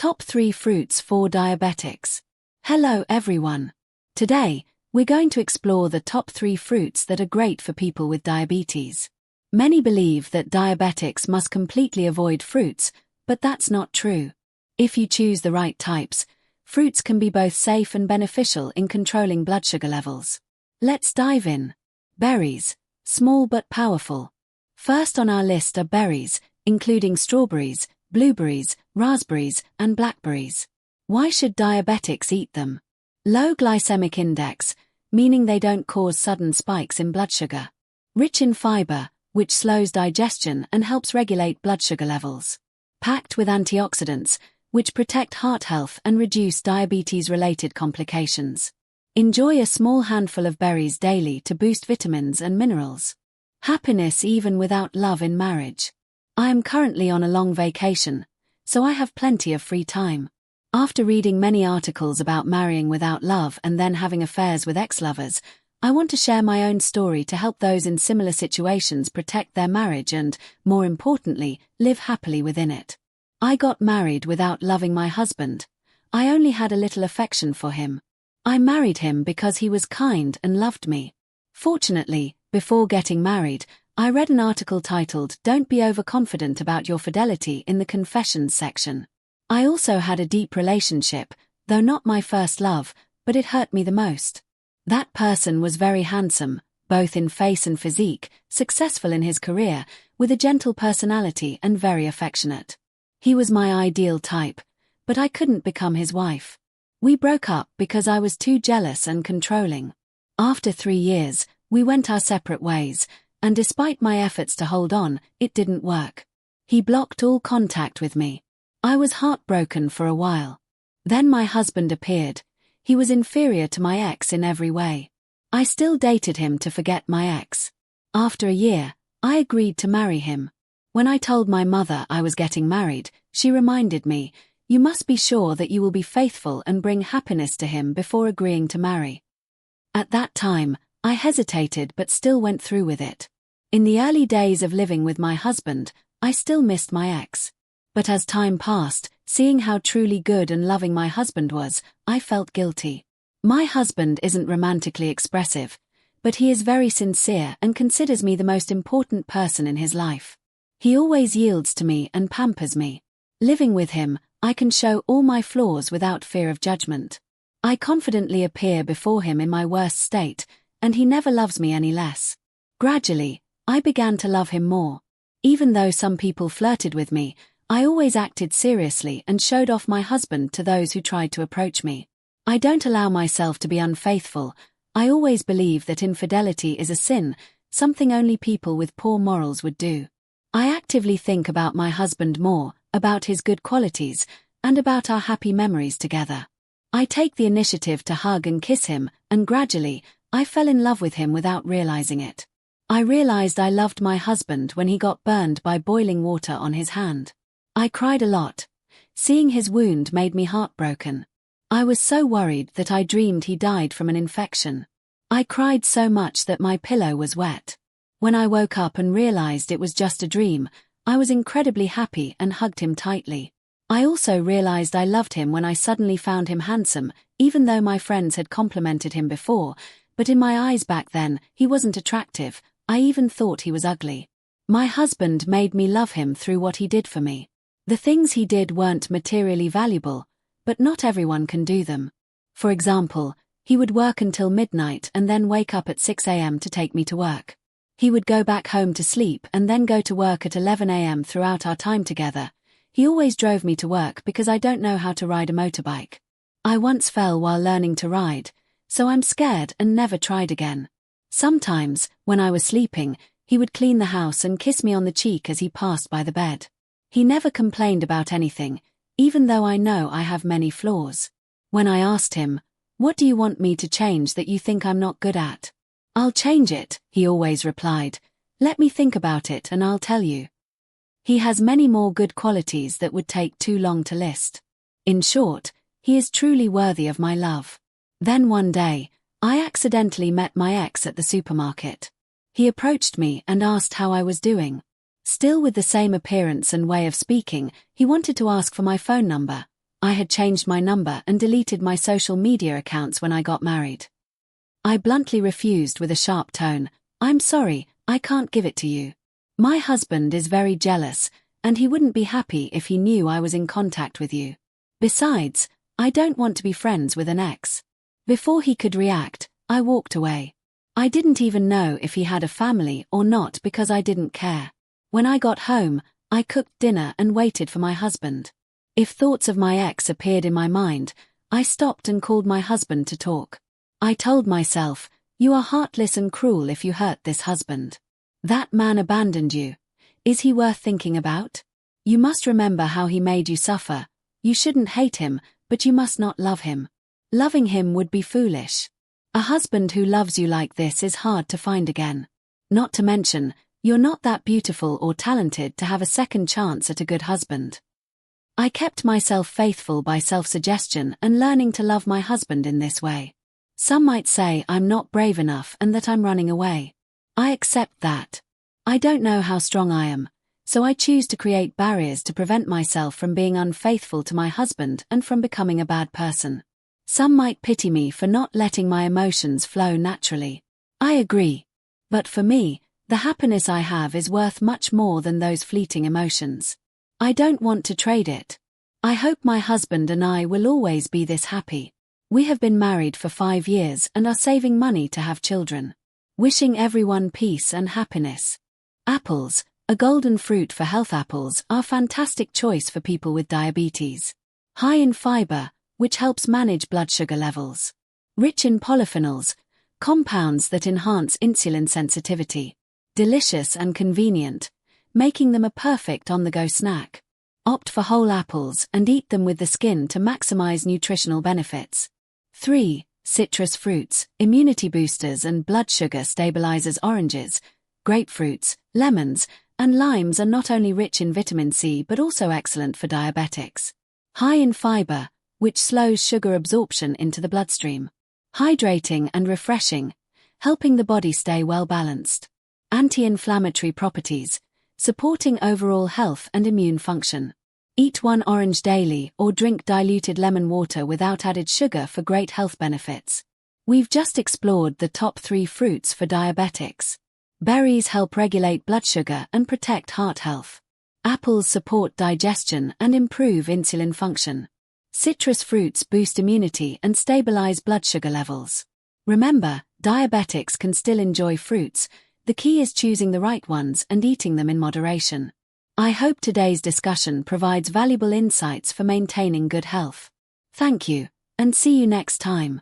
Top 3 fruits for diabetics. Hello everyone. Today, we're going to explore the top 3 fruits that are great for people with diabetes. Many believe that diabetics must completely avoid fruits, but that's not true. If you choose the right types, fruits can be both safe and beneficial in controlling blood sugar levels. Let's dive in. Berries, small but powerful. First on our list are berries, including strawberries, blueberries, raspberries, and blackberries. Why should diabetics eat them? Low glycemic index, meaning they don't cause sudden spikes in blood sugar. Rich in fiber, which slows digestion and helps regulate blood sugar levels. Packed with antioxidants, which protect heart health and reduce diabetes-related complications. Enjoy a small handful of berries daily to boost vitamins and minerals. Happiness even without love in marriage. I am currently on a long vacation, so I have plenty of free time. After reading many articles about marrying without love and then having affairs with ex-lovers, I want to share my own story to help those in similar situations protect their marriage and, more importantly, live happily within it. I got married without loving my husband. I only had a little affection for him. I married him because he was kind and loved me. Fortunately, before getting married, I read an article titled "Don't Be Overconfident About Your Fidelity" in the Confessions section. I also had a deep relationship, though not my first love, but it hurt me the most. That person was very handsome, both in face and physique, successful in his career, with a gentle personality and very affectionate. He was my ideal type, but I couldn't become his wife. We broke up because I was too jealous and controlling. After 3 years, we went our separate ways, and despite my efforts to hold on, it didn't work. He blocked all contact with me. I was heartbroken for a while. Then my husband appeared. He was inferior to my ex in every way. I still dated him to forget my ex. After a year, I agreed to marry him. When I told my mother I was getting married, she reminded me, "You must be sure that you will be faithful and bring happiness to him before agreeing to marry." At that time, I hesitated but still went through with it. In the early days of living with my husband, I still missed my ex. But as time passed, seeing how truly good and loving my husband was, I felt guilty. My husband isn't romantically expressive, but he is very sincere and considers me the most important person in his life. He always yields to me and pampers me. Living with him, I can show all my flaws without fear of judgment. I confidently appear before him in my worst state, and he never loves me any less. Gradually, I began to love him more. Even though some people flirted with me, I always acted seriously and showed off my husband to those who tried to approach me. I don't allow myself to be unfaithful. I always believe that infidelity is a sin, something only people with poor morals would do. I actively think about my husband more, about his good qualities, and about our happy memories together. I take the initiative to hug and kiss him, and gradually, I fell in love with him without realizing it. I realized I loved my husband when he got burned by boiling water on his hand. I cried a lot. Seeing his wound made me heartbroken. I was so worried that I dreamed he died from an infection. I cried so much that my pillow was wet. When I woke up and realized it was just a dream, I was incredibly happy and hugged him tightly. I also realized I loved him when I suddenly found him handsome, even though my friends had complimented him before, but in my eyes back then, he wasn't attractive. I even thought he was ugly. My husband made me love him through what he did for me. The things he did weren't materially valuable, but not everyone can do them. For example, he would work until midnight and then wake up at 6 a.m. to take me to work. He would go back home to sleep and then go to work at 11 a.m. throughout our time together. He always drove me to work because I don't know how to ride a motorbike. I once fell while learning to ride, so I'm scared and never tried again. Sometimes, when I was sleeping, he would clean the house and kiss me on the cheek as he passed by the bed. He never complained about anything, even though I know I have many flaws. When I asked him, "What do you want me to change that you think I'm not good at?" "I'll change it," he always replied. "Let me think about it and I'll tell you." He has many more good qualities that would take too long to list. In short, he is truly worthy of my love. Then one day, I accidentally met my ex at the supermarket. He approached me and asked how I was doing. Still with the same appearance and way of speaking, he wanted to ask for my phone number. I had changed my number and deleted my social media accounts when I got married. I bluntly refused with a sharp tone, "I'm sorry, I can't give it to you. My husband is very jealous, and he wouldn't be happy if he knew I was in contact with you. Besides, I don't want to be friends with an ex." Before he could react, I walked away. I didn't even know if he had a family or not because I didn't care. When I got home, I cooked dinner and waited for my husband. If thoughts of my ex appeared in my mind, I stopped and called my husband to talk. I told myself, "You are heartless and cruel if you hurt this husband. That man abandoned you. Is he worth thinking about? You must remember how he made you suffer. You shouldn't hate him, but you must not love him. Loving him would be foolish. A husband who loves you like this is hard to find again. Not to mention, you're not that beautiful or talented to have a second chance at a good husband." I kept myself faithful by self-suggestion and learning to love my husband in this way. Some might say I'm not brave enough and that I'm running away. I accept that. I don't know how strong I am, so I choose to create barriers to prevent myself from being unfaithful to my husband and from becoming a bad person. Some might pity me for not letting my emotions flow naturally. I agree. But for me, the happiness I have is worth much more than those fleeting emotions. I don't want to trade it. I hope my husband and I will always be this happy. We have been married for 5 years and are saving money to have children. Wishing everyone peace and happiness. Apples, a golden fruit for health. Apples are a fantastic choice for people with diabetes. High in fiber, which helps manage blood sugar levels. Rich in polyphenols, compounds that enhance insulin sensitivity. Delicious and convenient, making them a perfect on-the-go snack. Opt for whole apples and eat them with the skin to maximize nutritional benefits. 3. Citrus fruits, immunity boosters and blood sugar stabilizers. Oranges, grapefruits, lemons, and limes are not only rich in vitamin C but also excellent for diabetics. High in fiber, which slows sugar absorption into the bloodstream. Hydrating and refreshing, helping the body stay well balanced. Anti-inflammatory properties, supporting overall health and immune function. Eat 1 orange daily or drink diluted lemon water without added sugar for great health benefits. We've just explored the top 3 fruits for diabetics. Berries help regulate blood sugar and protect heart health. Apples support digestion and improve insulin function. Citrus fruits boost immunity and stabilize blood sugar levels. Remember, diabetics can still enjoy fruits. The key is choosing the right ones and eating them in moderation. I hope today's discussion provides valuable insights for maintaining good health. Thank you, and see you next time.